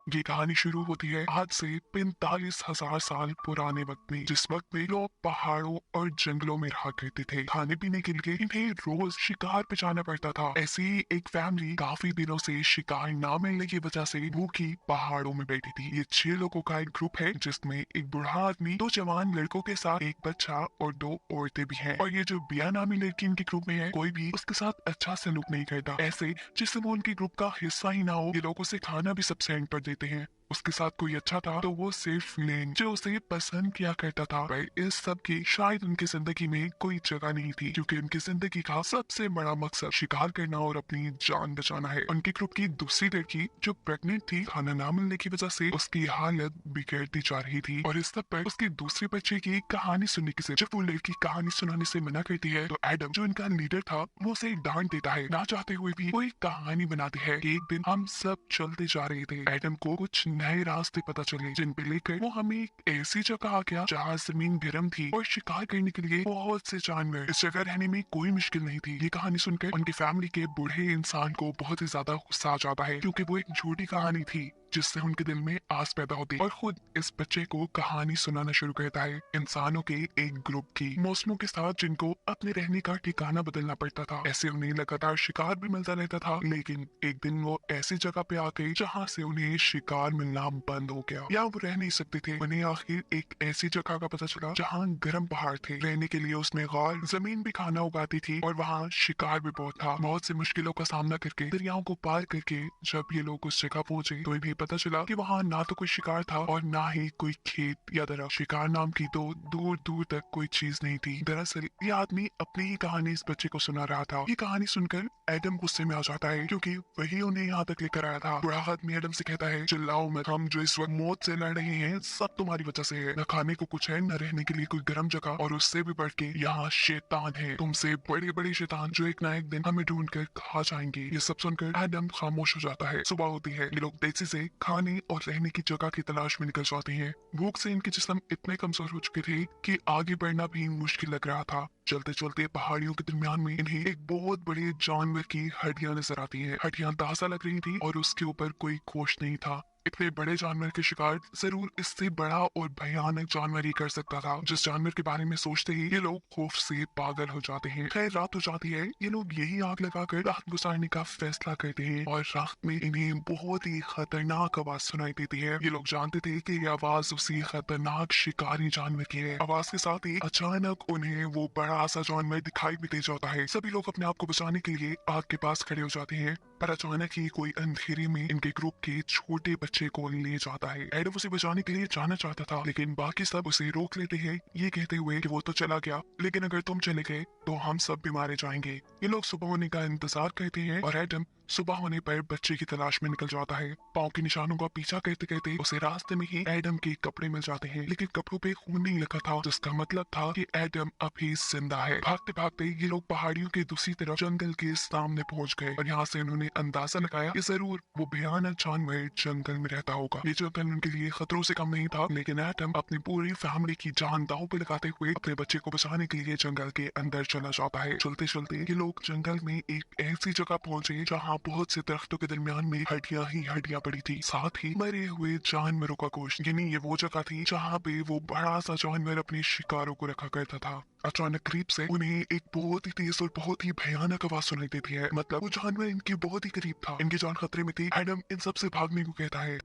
ये कहानी शुरू होती है आज से 45,000 साल पुराने वक्त में, जिस वक्त में लोग पहाड़ों और जंगलों में रहा करते थे। खाने पीने के लिए इन्हें रोज शिकार पे जाना पड़ता था। ऐसी ही एक फैमिली काफी दिनों से शिकार ना मिलने की वजह से भूखी पहाड़ों में बैठी थी। ये 6 लोगों का एक ग्रुप है, जिसमें एक बूढ़ा आदमी, 2 जवान लड़कों के साथ एक बच्चा और 2 औरतें भी हैं। और ये जो बिया नामी लड़की इनके ग्रुप में है, कोई भी उसके साथ अच्छा सलूक नहीं करता। ऐसे जिससे वो उनके ग्रुप का हिस्सा ही ना हो, ये लोग उसे खाना भी सबसे एंड पर देते हैं। उसके साथ कोई अच्छा था तो वो सिर्फ लेन जो उसे पसंद किया करता था। पर इस सब की शायद उनकी जिंदगी में कोई जगह नहीं थी, क्योंकि उनकी जिंदगी का सबसे बड़ा मकसद शिकार करना और अपनी जान बचाना है। उनके ग्रुप की दूसरी लड़की जो प्रेग्नेंट थी, खाना ना मिलने की वजह से उसकी हालत बिगड़ती जा रही थी। और इस सब पर उसके दूसरे बच्चे की कहानी सुनने की जब वो लड़की कहानी सुनाने से मना करती है, तो एडम जो इनका लीडर था वो उसे डांट देता है। ना चाहते हुए भी वो एक कहानी बनाती है कि एक दिन हम सब चलते जा रहे थे, एडम को कुछ नए रास्ते पता चले, जिन पे लेकर वो हमें एक ऐसी जगह आ गया जहाँ जमीन गर्म थी और शिकार करने के लिए बहुत से जानवर। इस जगह रहने में कोई मुश्किल नहीं थी। ये कहानी सुनकर उनकी फैमिली के बूढ़े इंसान को बहुत ही ज्यादा गुस्सा आ जाता है, क्योंकि वो एक झूठी कहानी थी जिससे उनके दिल में आस पैदा होती, और खुद इस बच्चे को कहानी सुनाना शुरू करता है इंसानों के एक ग्रुप की, मौसमों के साथ, जिनको अपने रहने का ठिकाना बदलना पड़ता था। ऐसे उन्हें लगातार शिकार भी मिलता रहता था, लेकिन एक दिन वो ऐसी जगह पे आ गए जहाँ से उन्हें शिकार मिलना बंद हो गया, या वो रह नहीं सकते थे। उन्हें आखिर एक ऐसी जगह का पता चला जहाँ गर्म पहाड़ थे, रहने के लिए उसमें गार जमीन भी खाना उगाती थी, और वहाँ शिकार भी बहुत था। बहुत सी मुश्किलों का सामना करके, दरियाओं को पार करके जब ये लोग उस जगह पहुंचे, तो इन्हें पता चला कि वहाँ ना तो कोई शिकार था और ना ही कोई खेत या दरख्त। शिकार नाम की तो दूर दूर तक कोई चीज नहीं थी। दरअसल ये आदमी अपनी ही कहानी इस बच्चे को सुना रहा था। ये कहानी सुनकर एडम गुस्से में आ जाता है, क्योंकि वही उन्हें यहाँ तक लेकर आया था। बूढ़ा आदमी एडम से कहता है, चिल्लाओ मत, हम जो इस वक्त मौत से लड़ रहे हैं सब तुम्हारी वजह से है। न खाने को कुछ है, न रहने के लिए कोई गर्म जगह, और उससे भी बढ़ के यहाँ शैतान है, तुमसे बड़े बड़े शैतान, जो एक ना एक दिन हमें ढूंढ कर खा जाएंगे। ये सब सुनकर एडम खामोश हो जाता है। सुबह होती है, ये लोग तेजी से खाने और रहने की जगह की तलाश में निकल जाते हैं। भूख से इनके जिस्म इतने कमजोर हो चुके थे कि आगे बढ़ना भी मुश्किल लग रहा था। चलते चलते पहाड़ियों के दरमियान में इन्हें एक बहुत बड़े जानवर की हड्डियां नजर आती हैं। हड्डियां ताजा लग रही थी और उसके ऊपर कोई गोश्त नहीं था। इतने बड़े जानवर के शिकार जरूर इससे बड़ा और भयानक जानवर ही कर सकता था, जिस जानवर के बारे में सोचते ही ये लोग खौफ से पागल हो जाते हैं। खैर, रात हो जाती है। ये लोग यही आग लगाकर रात गुजारने का फैसला करते हैं, और रात में इन्हें बहुत ही खतरनाक आवाज सुनाई देती है। ये लोग जानते थे कि ये आवाज उसी खतरनाक शिकारी जानवर की है। आवाज के साथ ही अचानक उन्हें वो बड़ा सा जानवर दिखाई भी दे जाता है। सभी लोग अपने आप को बचाने के लिए आग के पास खड़े हो जाते हैं, पर अचानक ही कोई अंधेरे में इनके ग्रुप के छोटे बच्चे को ले जाता है। एडम उसे बचाने के लिए जाना चाहता था, लेकिन बाकी सब उसे रोक लेते हैं, ये कहते हुए कि वो तो चला गया, लेकिन अगर तुम चले गए तो हम सब भी मारे जाएंगे। ये लोग सुबह होने का इंतजार करते हैं, और एडम सुबह होने पर बच्चे की तलाश में निकल जाता है। पाँव के निशानों का पीछा करते करते उसे रास्ते में ही एडम के कपड़े मिल जाते हैं, लेकिन कपड़ों पे खून नहीं लगा था, जिसका मतलब था कि एडम अभी जिंदा है। भागते भागते ये लोग पहाड़ियों के दूसरी तरफ जंगल के सामने पहुंच गए, और यहाँ से उन्होंने अंदाजा लगाया कि जरूर वो भयानक जानवर जंगल में रहता होगा। ये जंगल उनके लिए खतरों से कम नहीं था, लेकिन एडम अपनी पूरी फैमिली की जान दांव पे लगाते हुए अपने बच्चे को बचाने के लिए जंगल के अंदर चला जाता है। चलते चलते ये लोग जंगल में एक ऐसी जगह पहुंचे जहाँ बहुत से दरख्तों के दरमियान में हड्डियां ही हड्डियां पड़ी थी, साथ ही मरे हुए जानवरों का गोश्त। यानी ये वो जगह थी जहाँ पे वो बड़ा सा जानवर अपने शिकारों को रखा करता था। अचानक करीब से उन्हें एक बहुत ही तेज और बहुत ही भयानक आवाज सुनाई देती है। मतलब वो जानवर इनके बहुत ही करीब था, इनकी जान खतरे में थी। एडम इन सब से भागने को कहता है।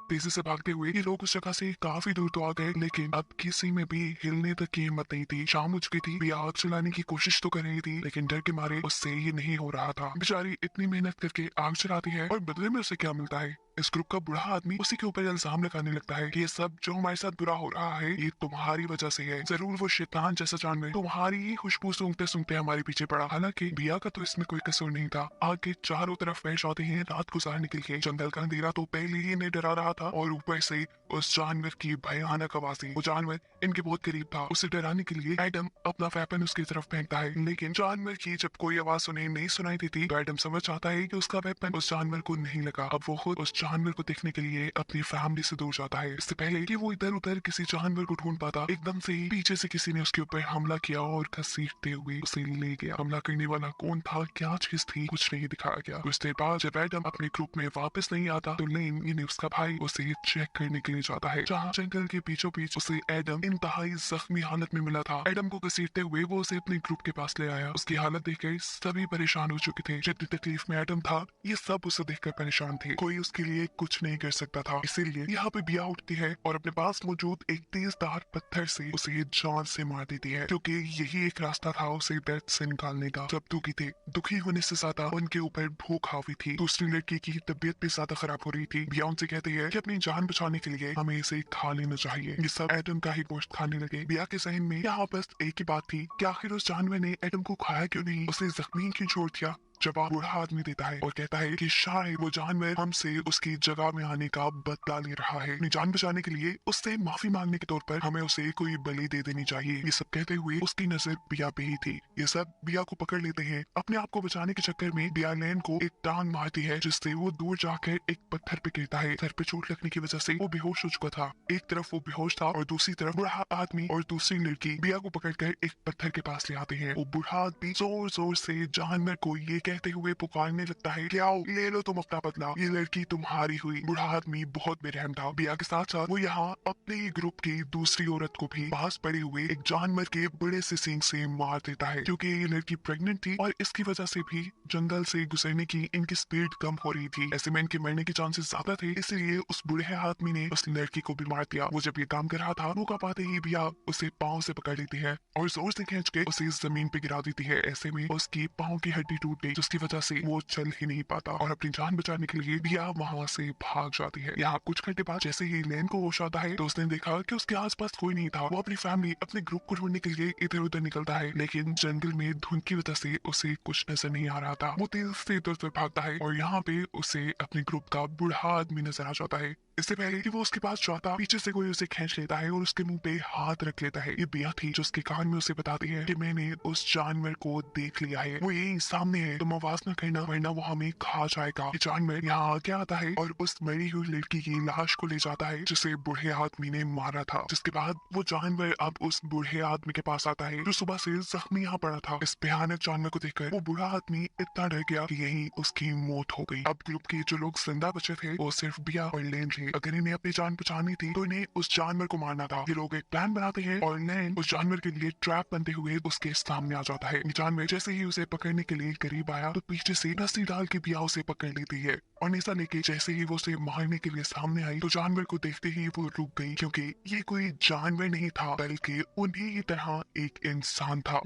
तेजी से भागते हुए ये लोग उस जगह से काफी दूर तो आ गए, लेकिन अब किसी में भी हिलने तक की हिम्मत नहीं थी। शाम हो चुकी थी। वो आग चलाने की कोशिश तो कर रही थी, लेकिन डर के मारे उससे ये नहीं हो रहा था। बेचारी इतनी मेहनत करके आग चलाती है, और बदले में उसे क्या मिलता है? इस ग्रुप का बूढ़ा आदमी उसी के ऊपर इल्जाम लगाने लगता है कि ये सब जो हमारे साथ बुरा हो रहा है, ये तुम्हारी वजह से है। जरूर वो शैतान जैसा जानवर तुम्हारी ही खुशबू सूंघते सूंघते हमारे पीछे पड़ा। हालांकि बिया का तो इसमें कोई कसूर नहीं था। आग के चारों तरफ बैठ जाते हैं रात गुजारने के लिए। जंगल का अंधेरा तो पहले ही इन्हें डरा रहा था, और ऊपर से उस जानवर की भयानक आवाजें। वो जानवर इनके बहुत करीब था। उसे डराने के लिए एडम अपना वेपन उसकी तरफ फेंकता है, लेकिन जानवर की जब कोई आवाज उन्हें नहीं सुनाई देती, तो एडम समझ जाता है कि उसका वेपन उस जानवर को नहीं लगा। अब वो खुद उस जानवर को देखने के लिए अपनी फैमिली से दूर जाता है। इससे पहले कि वो इधर उधर किसी जानवर को ढूंढ पाता, एकदम से ही पीछे से किसी ने उसके ऊपर हमला किया और घसीटते हुए उसे ले गया। हमला करने वाला कौन था, क्या चीज थी, कुछ नहीं दिखाया गया। कुछ देर बाद जब एडम अपने ग्रुप में वापस नहीं आता तो लेन यानी उसका भाई उसे चेक करने के लिए जाता है, जहाँ जंगल के बीचों बीच उसे एडम इंतहाई जख्मी हालत में मिला था। एडम को घसीटते हुए वो उसे अपने ग्रुप के पास ले आया। उसकी हालत देखकर सभी परेशान हो चुके थे। जितनी तकलीफ में एडम था, ये सब उसे देखकर परेशान थे। कोई उसके लिए कुछ नहीं कर सकता था। इसीलिए यहाँ पे बिया उठती है और अपने पास मौजूद एक तेजधार पत्थर से उसे जान से मार देती है, क्योंकि यही एक रास्ता था उसे दर्द से निकालने का। जब दुखी थे, दुखी होने से ज्यादा उनके ऊपर भूख हावी थी। दूसरी लड़की की तबीयत भी ज्यादा खराब हो रही थी। बिया उनसे कहती है कि अपनी जान बचाने के लिए हमें इसे खा लेना चाहिए। ये सब एडम का ही गोश्त खाने लगे। बिया के जहन में यहाँ बस एक ही बात थी कि आखिर उस जानवर ने एडम को खाया क्यों नहीं, उसे जख्मी क्यों छोड़ दिया। जवाब बूढ़ा आदमी देता है और कहता है कि शायद वो जानवर हमसे उसकी जगह में आने का बदला ले रहा है। अपनी जान बचाने के लिए उससे माफी मांगने के तौर पर हमें उसे कोई बलि दे देनी चाहिए। ये सब कहते हुए उसकी नजर बिया पे ही थी। ये सब बिया को पकड़ लेते हैं। अपने आप को बचाने के चक्कर में बिया लैन को एक टांग मारती है, जिससे वो दूर जाकर एक पत्थर पे गिरता है। सर पे चोट लगने की वजह से वो बेहोश हो चुका था। एक तरफ वो बेहोश था और दूसरी तरफ बूढ़ा आदमी और दूसरी लड़की बिया को पकड़कर एक पत्थर के पास ले आते हैं। वो बूढ़ा आदमी जोर जोर से जानवर को ये कहते हुए पुकारने लगता है कि आओ ले लो तुम अपना बदला, ये लड़की तुम्हारी हुई। बूढ़ा आदमी बहुत बेरहम था। बिया के साथ साथ वो यहाँ अपने ही ग्रुप की दूसरी औरत को भी पास पड़े हुए एक जानवर के बड़े से सींग से मार देता है, क्योंकि ये लड़की प्रेग्नेंट थी और इसकी वजह से भी जंगल से गुजरने की इनकी स्पीड कम हो रही थी। ऐसे में इनके मरने के चांसेस ज्यादा थे, इसलिए उस बूढ़े आदमी ने उस लड़की को भी मार दिया। वो जब ये काम कर रहा था, मौका पाते ही बिया उसे पाँव से पकड़ लेती है और जोर से खींच के उसे जमीन पे गिरा देती है। ऐसे में उसकी पाँव की हड्डी टूट गई, जिसकी वजह से वो चल ही नहीं पाता और अपनी जान बचाने के लिए बिया वहाँ से भाग जाती है। यहाँ कुछ घंटे बाद जैसे ही लेन को होश आता है तो उसने देखा कि उसके आसपास कोई नहीं था। वो अपनी फैमिली, अपने ग्रुप को ढूंढने के लिए इधर उधर निकलता है, लेकिन जंगल में धुंध की वजह से उसे कुछ नजर नहीं आ रहा था। वो तेज से इधर उधर भागता है और यहाँ पे उसे अपने ग्रुप का बूढ़ा आदमी नजर आ जाता है। इससे पहले कि वो उसके पास जाता, पीछे से कोई उसे खींच लेता है और उसके मुंह पे हाथ रख लेता है। ये बिया थी जो उसके कान में उसे बताती है कि मैंने उस जानवर को देख लिया है, वो यही सामने है, तुम आवाज न करना वरना वो हमें खा जाएगा। ये जानवर यहाँ आगे आता है और उस मरी हुई लड़की की लाश को ले जाता है जिसे बूढ़े आदमी ने मारा था। जिसके बाद वो जानवर अब उस बूढ़े आदमी के पास आता है जो सुबह से जख्मी यहाँ पड़ा था। इस भयानक जानवर को देखकर वो बूढ़ा आदमी इतना डर गया कि यही उसकी मौत हो गई। अब ग्रुप के जो लोग जिंदा बचे थे वो सिर्फ बिया और लेन थे। अगर इन्हें अपनी जान बचानी थी तो इन्हें उस जानवर को मारना था। ये लोग एक प्लान बनाते हैं और लेन उस जानवर के लिए ट्रैप बनते हुए उसके सामने आ जाता है। जानवर जैसे ही उसे पकड़ने के लिए करीब आया तो पीछे से रस्सी डाल के बिया उसे पकड़ लेती है और निशा लेके जैसे ही वो उसे मारने के लिए सामने आई तो जानवर को देखते ही वो रुक गई, क्योंकि ये कोई जानवर नहीं था बल्कि उन्हीं की तरह एक इंसान था।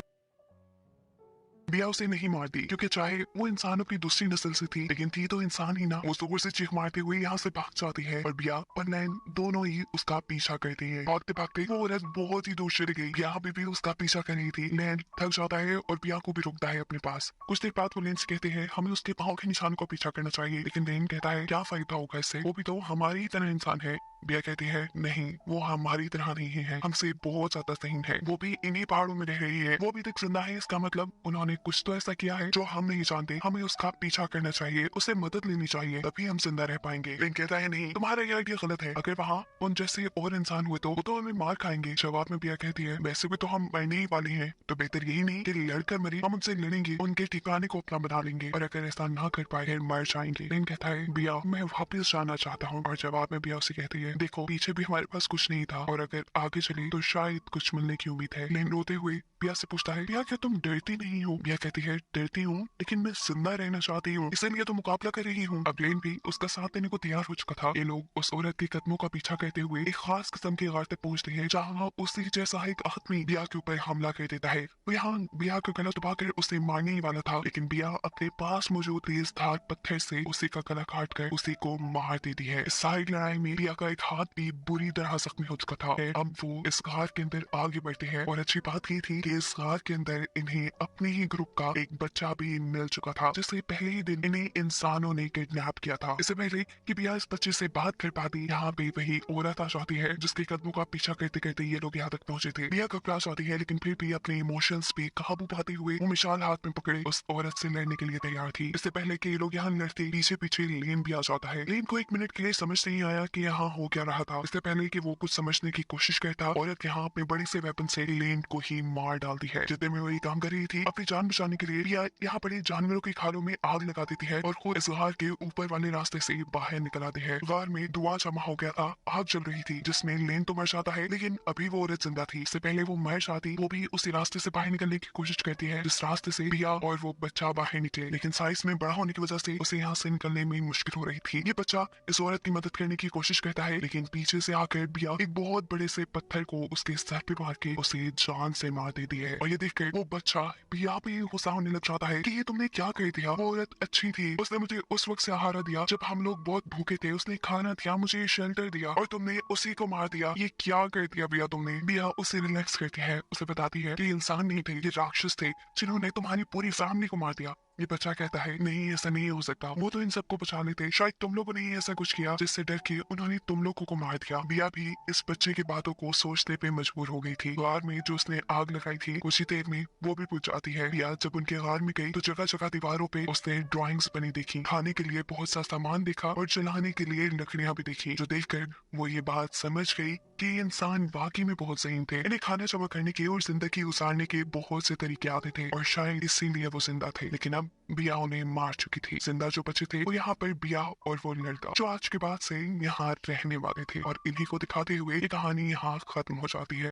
बिया उसे नहीं मारती, क्योंकि चाहे वो इंसानों की दूसरी नस्ल से थी लेकिन थी तो इंसान ही ना। वो जोर से चीख मारते हुए यहाँ से भाग जाती है और बिया और नैन दोनों ही उसका पीछा करते हैं। भागते भागते वो औरत बहुत ही दूर चली गई। बिया भी उसका पीछा कर रही थी। नैन थक जाता है और बिया को भी रुकता है अपने पास। कुछ देर बाद वो लेन से कहते हैं हमें उसके पाँव के निशानों का पीछा करना चाहिए, लेकिन लेन कहता है क्या फायदा होगा इससे, वो भी तो हमारी ही तरह इंसान है। बिया कहती है नहीं, वो हमारी तरह नहीं है, हमसे बहुत ज्यादा सहीन है, वो भी इन्हीं पहाड़ों में रह रही है, वो भी तक जिंदा है, इसका मतलब उन्होंने कुछ तो ऐसा किया है जो हम नहीं जानते। हमें उसका पीछा करना चाहिए, उसे मदद लेनी चाहिए, तभी हम जिंदा रह पाएंगे। लेकिन कहता है नहीं, तुम्हारा ये आइडिया गलत है, अगर वहाँ उन जैसे और इंसान हुए तो वो तो हमें मार खाएंगे। जवाब में बिया कहती है वैसे भी तो हम मरने ही वाले हैं, तो बेहतर यही नहीं कि लड़कर मरे, हम उनसे लड़ेंगे, उनके ठिकाने को अपना बना लेंगे, और अगर ऐसा ना कर पाए फिर मर जाएंगे। लेकिन कहता है बिया मैं वापस जाना चाहता हूँ, और जवाब में बिया उसे कहती है देखो पीछे भी हमारे पास कुछ नहीं था और अगर आगे चले तो शायद कुछ मिलने की उम्मीद है। लेकिन रोते हुए बिया से पूछता है बिया क्या तुम डरती नहीं हो? बिया कहती है डरती हूँ लेकिन मैं जिंदा रहना चाहती हूँ, इसलिए तो मुकाबला कर रही हूँ। अब लेन भी उसका साथ देने को तैयार हो चुका था। ये लोग उस औरत के कदमों का पीछा करते हुए एक खास किस्म के गार तक पहुंचते हैं जहाँ उसी जैसा एक आदमी बिया के ऊपर हमला कर देता है। वो यहाँ बिया का गला दबाकर उसे मारने ही वाला था, लेकिन बिया अपने पास मौजूद तेज धार पत्थर से उसी का गला काट कर उसी को मार देती है। इस सारी लड़ाई में बिया का एक एक हाथ भी बुरी तरह जख्मी हो चुका था। अब वो इस गार के अंदर आगे बढ़ते हैं और अच्छी बात ये थी कि इस गार के अंदर इन्हें अपने ही ग्रुप का एक बच्चा भी मिल चुका था, जिससे पहले ही दिन इन्हें इंसानों ने किडनैप किया था। इससे पहले कि बिया इस बच्चे से बात कर पाती, यहाँ पे वही औरत आ जाती है जिसके कदमों का पीछा करते करते ये लोग यहाँ तक पहुंचे थे। बिया घबरा जाती है, लेकिन फिर भी अपने इमोशंस पे काबू पाते हुए वो मिसाल हाथ में पकड़े उस औरत से लड़ने के लिए तैयार थी। इससे पहले कि ये लोग यहाँ लड़ते, पीछे पीछे लेन भी आ जाता है। लेन को एक मिनट के लिए समझ नहीं आया कि यहाँ हो क्या रहा था। इससे पहले कि वो कुछ समझने की कोशिश करता, औरत यहाँ अपने बड़े से वेपन से लेन को ही मार डालती है। जितने में वो ये काम कर रही थी, अपनी जान बचाने के लिए बिया यहाँ बड़े जानवरों की खालों में आग लगा देती है और खुद इस गार के ऊपर वाले रास्ते से बाहर निकल आती है। गार में धुआं जमा हो गया था, आग चल रही थी, जिसमें लेन तो मर जाता है, लेकिन अभी वो औरत जिंदा थी। इससे पहले वो मर जाती, वो भी उसी रास्ते से बाहर निकलने की कोशिश करती है जिस रास्ते से बिया और वो बच्चा बाहर निकले, लेकिन साइज में बड़ा होने की वजह से उसे यहाँ से निकलने में मुश्किल हो रही थी। ये बच्चा इस औरत की मदद करने की कोशिश करता है, लेकिन पीछे से आकर बिया एक बहुत बड़े से पत्थर को उसके सर पे मार के उसे जान से मार देती है। और ये देखकर वो बच्चा बिया पे गुस्सा होने लग जाता है कि ये तुमने क्या कर दिया। वो औरत अच्छी थी, उसने मुझे उस वक्त सहारा दिया जब हम लोग बहुत भूखे थे, उसने खाना दिया, मुझे शेल्टर दिया, और तुमने उसी को मार दिया। ये क्या कर दिया बिया तुमने। बिया उसे रिलैक्स करती है, उसे बताती है कि इंसान नहीं थे, ये राक्षस थे जिन्होंने तुम्हारी पूरी फैमिली को मार दिया। ये बच्चा कहता है नहीं, ऐसा नहीं हो सकता, वो तो इन सबको बचा लेते, शायद तुम लोगों ने ही ऐसा कुछ किया जिससे डर के उन्होंने तुम लोगों को मार दिया। बिया भी इस बच्चे की बातों को सोचने पे मजबूर हो गई थी। गार में जो उसने आग लगाई थी कुछ ही देर में वो भी बुझ जाती है। बिया जब उनके गार में गई तो जगह जगह दीवारों पे उसने ड्राइंग्स बनी देखी, खाने के लिए बहुत सा सामान देखा और जलाने के लिए लकड़ियां भी देखी, जो देखकर वो ये बात समझ गई कि ये इंसान वाकई में बहुत ज़हीन थे। इन्हें खाना जमा करने के और जिंदगी गुजारने के बहुत से तरीके आते थे और शायद इसीलिए वो जिंदा थे। लेकिन अब बिया उन्हें मार चुकी थी। जिंदा जो बचे थे वो यहाँ पर बिया और वो लड़का जो आज के बाद से यहाँ रहने वाले थे। और इन्हीं को दिखाते हुए ये कहानी यहाँ खत्म हो जाती है।